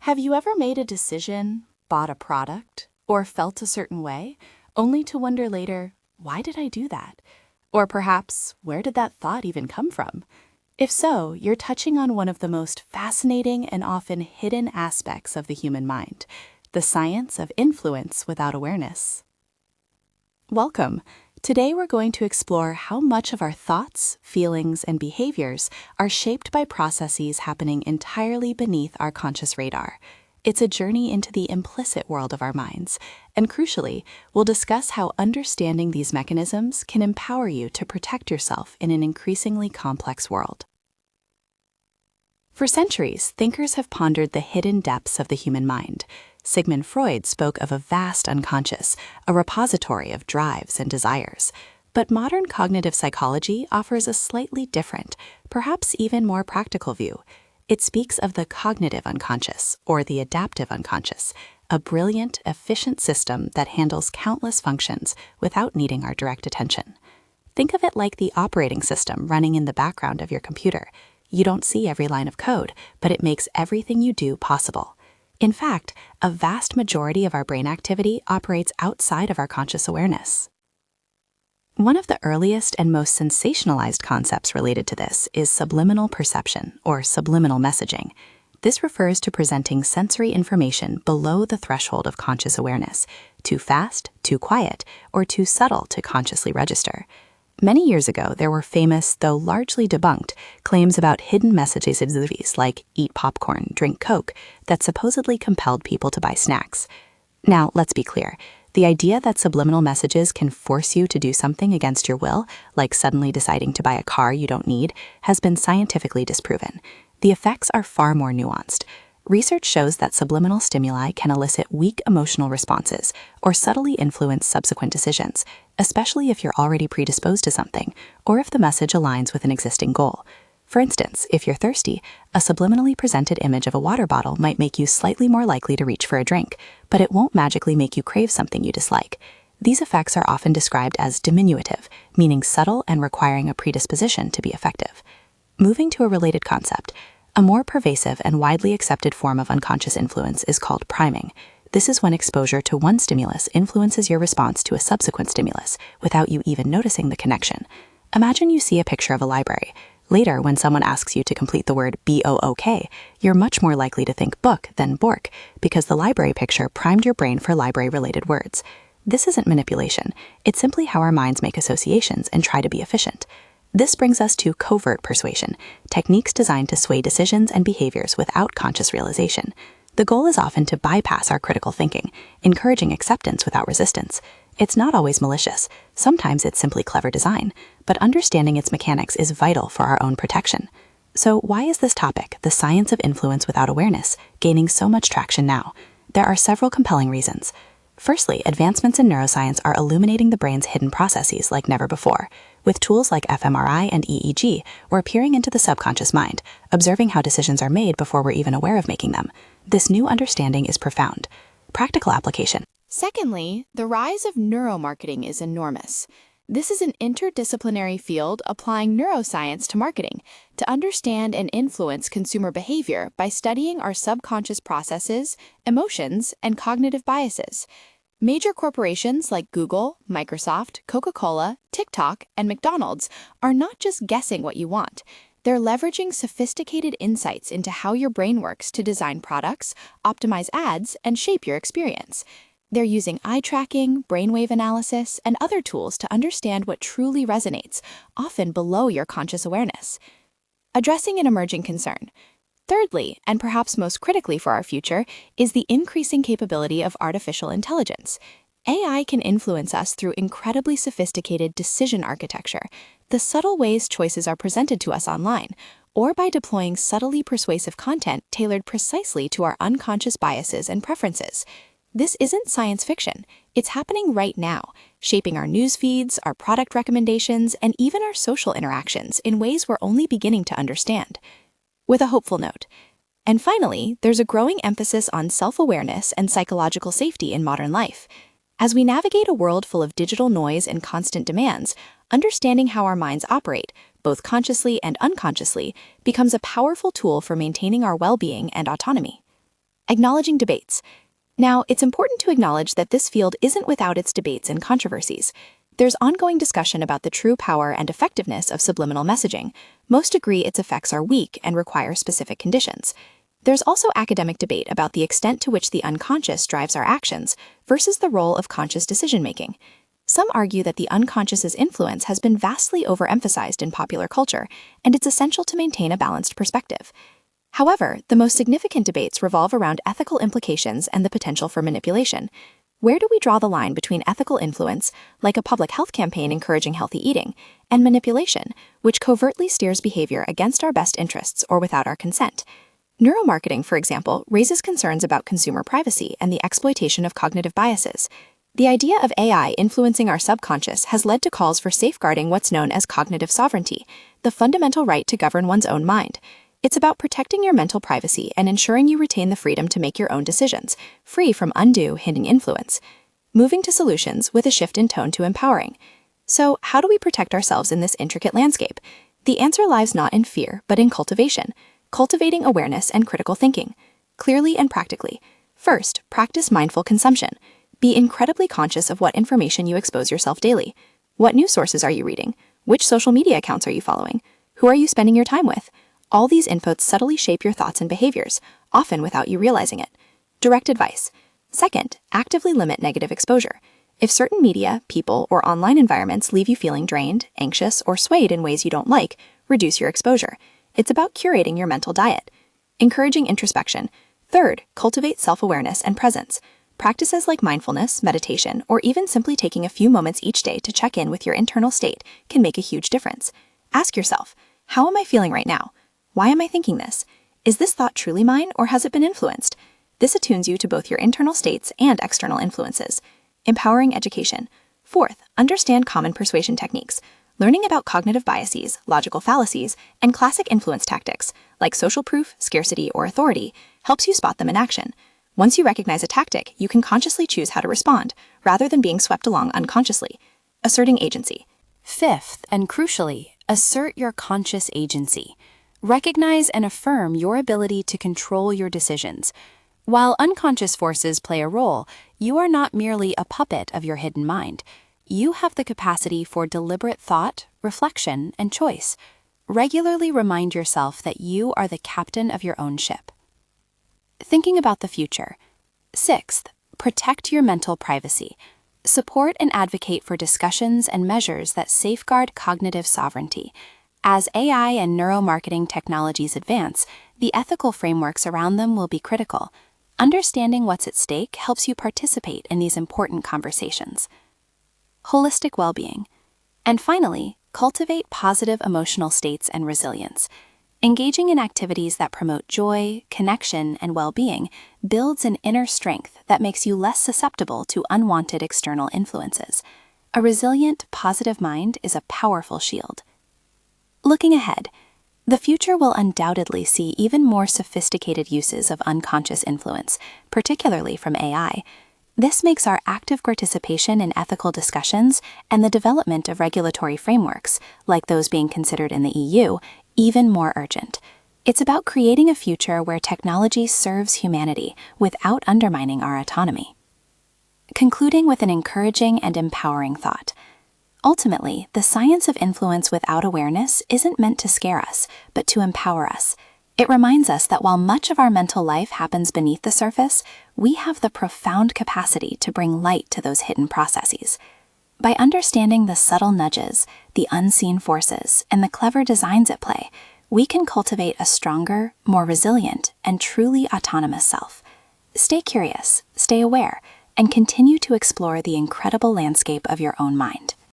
Have you ever made a decision, bought a product, or felt a certain way, only to wonder later, why did I do that? Or perhaps, where did that thought even come from? If so, you're touching on one of the most fascinating and often hidden aspects of the human mind, the science of influence without awareness. Welcome. Today we're going to explore how much of our thoughts, feelings, and behaviors are shaped by processes happening entirely beneath our conscious radar. It's a journey into the implicit world of our minds, and crucially, we'll discuss how understanding these mechanisms can empower you to protect yourself in an increasingly complex world. For centuries, thinkers have pondered the hidden depths of the human mind. Sigmund Freud spoke of a vast unconscious, a repository of drives and desires. But modern cognitive psychology offers a slightly different, perhaps even more practical view. It speaks of the cognitive unconscious, or the adaptive unconscious, a brilliant, efficient system that handles countless functions without needing our direct attention. Think of it like the operating system running in the background of your computer. You don't see every line of code, but it makes everything you do possible. In fact, a vast majority of our brain activity operates outside of our conscious awareness. One of the earliest and most sensationalized concepts related to this is subliminal perception, or subliminal messaging. This refers to presenting sensory information below the threshold of conscious awareness, too fast, too quiet, or too subtle to consciously register. Many years ago, there were famous, though largely debunked, claims about hidden messages in movies like eat popcorn, drink Coke, that supposedly compelled people to buy snacks. Now, let's be clear. The idea that subliminal messages can force you to do something against your will, like suddenly deciding to buy a car you don't need, has been scientifically disproven. The effects are far more nuanced. Research shows that subliminal stimuli can elicit weak emotional responses or subtly influence subsequent decisions, especially if you're already predisposed to something or if the message aligns with an existing goal. For instance, if you're thirsty, a subliminally presented image of a water bottle might make you slightly more likely to reach for a drink, but it won't magically make you crave something you dislike. These effects are often described as diminutive, meaning subtle and requiring a predisposition to be effective. Moving to a related concept, a more pervasive and widely accepted form of unconscious influence is called priming. This is when exposure to one stimulus influences your response to a subsequent stimulus without you even noticing the connection. Imagine you see a picture of a library. Later, when someone asks you to complete the word B-O-O-K, you're much more likely to think book than bork because the library picture primed your brain for library-related words. This isn't manipulation. It's simply how our minds make associations and try to be efficient. This brings us to covert persuasion, techniques designed to sway decisions and behaviors without conscious realization. The goal is often to bypass our critical thinking, encouraging acceptance without resistance. It's not always malicious. Sometimes it's simply clever design, but understanding its mechanics is vital for our own protection. So why is this topic, the science of influence without awareness, gaining so much traction now? There are several compelling reasons. Firstly, advancements in neuroscience are illuminating the brain's hidden processes like never before. With tools like fMRI and EEG, we're peering into the subconscious mind, observing how decisions are made before we're even aware of making them. This new understanding is profound. Practical application. Secondly, the rise of neuromarketing is enormous. This is an interdisciplinary field applying neuroscience to marketing to understand and influence consumer behavior by studying our subconscious processes, emotions, and cognitive biases. Major corporations like Google, Microsoft, Coca-Cola, TikTok, and McDonald's are not just guessing what you want. They're leveraging sophisticated insights into how your brain works to design products, optimize ads, and shape your experience. They're using eye tracking, brainwave analysis, and other tools to understand what truly resonates, often below your conscious awareness. Addressing an emerging concern. Thirdly, and perhaps most critically for our future, is the increasing capability of artificial intelligence. AI can influence us through incredibly sophisticated decision architecture, the subtle ways choices are presented to us online, or by deploying subtly persuasive content tailored precisely to our unconscious biases and preferences. This isn't science fiction. It's happening right now, shaping our news feeds, our product recommendations, and even our social interactions in ways we're only beginning to understand. With a hopeful note. And finally, there's a growing emphasis on self-awareness and psychological safety in modern life. As we navigate a world full of digital noise and constant demands, understanding how our minds operate, both consciously and unconsciously, becomes a powerful tool for maintaining our well-being and autonomy. Acknowledging debates. Now, it's important to acknowledge that this field isn't without its debates and controversies. There's ongoing discussion about the true power and effectiveness of subliminal messaging. Most agree its effects are weak and require specific conditions. There's also academic debate about the extent to which the unconscious drives our actions versus the role of conscious decision-making. Some argue that the unconscious's influence has been vastly overemphasized in popular culture, and it's essential to maintain a balanced perspective. However, the most significant debates revolve around ethical implications and the potential for manipulation. Where do we draw the line between ethical influence, like a public health campaign encouraging healthy eating, and manipulation, which covertly steers behavior against our best interests or without our consent? Neuromarketing, for example, raises concerns about consumer privacy and the exploitation of cognitive biases. The idea of AI influencing our subconscious has led to calls for safeguarding what's known as cognitive sovereignty, the fundamental right to govern one's own mind. It's about protecting your mental privacy and ensuring you retain the freedom to make your own decisions, free from undue hidden influence. Moving to solutions with a shift in tone to empowering. So, how do we protect ourselves in this intricate landscape? The answer lies not in fear, but in cultivation. Cultivating awareness and critical thinking. Clearly and practically. First, practice mindful consumption. Be incredibly conscious of what information you expose yourself daily. What news sources are you reading? Which social media accounts are you following? Who are you spending your time with? All these inputs subtly shape your thoughts and behaviors, often without you realizing it. Direct advice. Second, actively limit negative exposure. If certain media, people, or online environments leave you feeling drained, anxious, or swayed in ways you don't like, reduce your exposure. It's about curating your mental diet. Encouraging introspection. Third, cultivate self-awareness and presence. Practices like mindfulness, meditation, or even simply taking a few moments each day to check in with your internal state can make a huge difference. Ask yourself, how am I feeling right now? Why am I thinking this? Is this thought truly mine, or has it been influenced? This attunes you to both your internal states and external influences. Empowering education. Fourth, understand common persuasion techniques. Learning about cognitive biases, logical fallacies, and classic influence tactics, like social proof, scarcity, or authority, helps you spot them in action. Once you recognize a tactic, you can consciously choose how to respond, rather than being swept along unconsciously. Asserting agency. Fifth, and crucially, assert your conscious agency. Recognize and affirm your ability to control your decisions. While unconscious forces play a role, you are not merely a puppet of your hidden mind. You have the capacity for deliberate thought, reflection, and choice. Regularly remind yourself that you are the captain of your own ship. Thinking about the future. Sixth, protect your mental privacy. Support and advocate for discussions and measures that safeguard cognitive sovereignty. As AI and neuromarketing technologies advance, the ethical frameworks around them will be critical. Understanding what's at stake helps you participate in these important conversations. Holistic well-being. And finally, cultivate positive emotional states and resilience. Engaging in activities that promote joy, connection, and well-being builds an inner strength that makes you less susceptible to unwanted external influences. A resilient, positive mind is a powerful shield. Looking ahead, the future will undoubtedly see even more sophisticated uses of unconscious influence, particularly from AI. This makes our active participation in ethical discussions and the development of regulatory frameworks, like those being considered in the EU, even more urgent. It's about creating a future where technology serves humanity without undermining our autonomy. Concluding with an encouraging and empowering thought. Ultimately, the science of influence without awareness isn't meant to scare us, but to empower us. It reminds us that while much of our mental life happens beneath the surface, we have the profound capacity to bring light to those hidden processes. By understanding the subtle nudges, the unseen forces, and the clever designs at play, we can cultivate a stronger, more resilient, and truly autonomous self. Stay curious, stay aware, and continue to explore the incredible landscape of your own mind.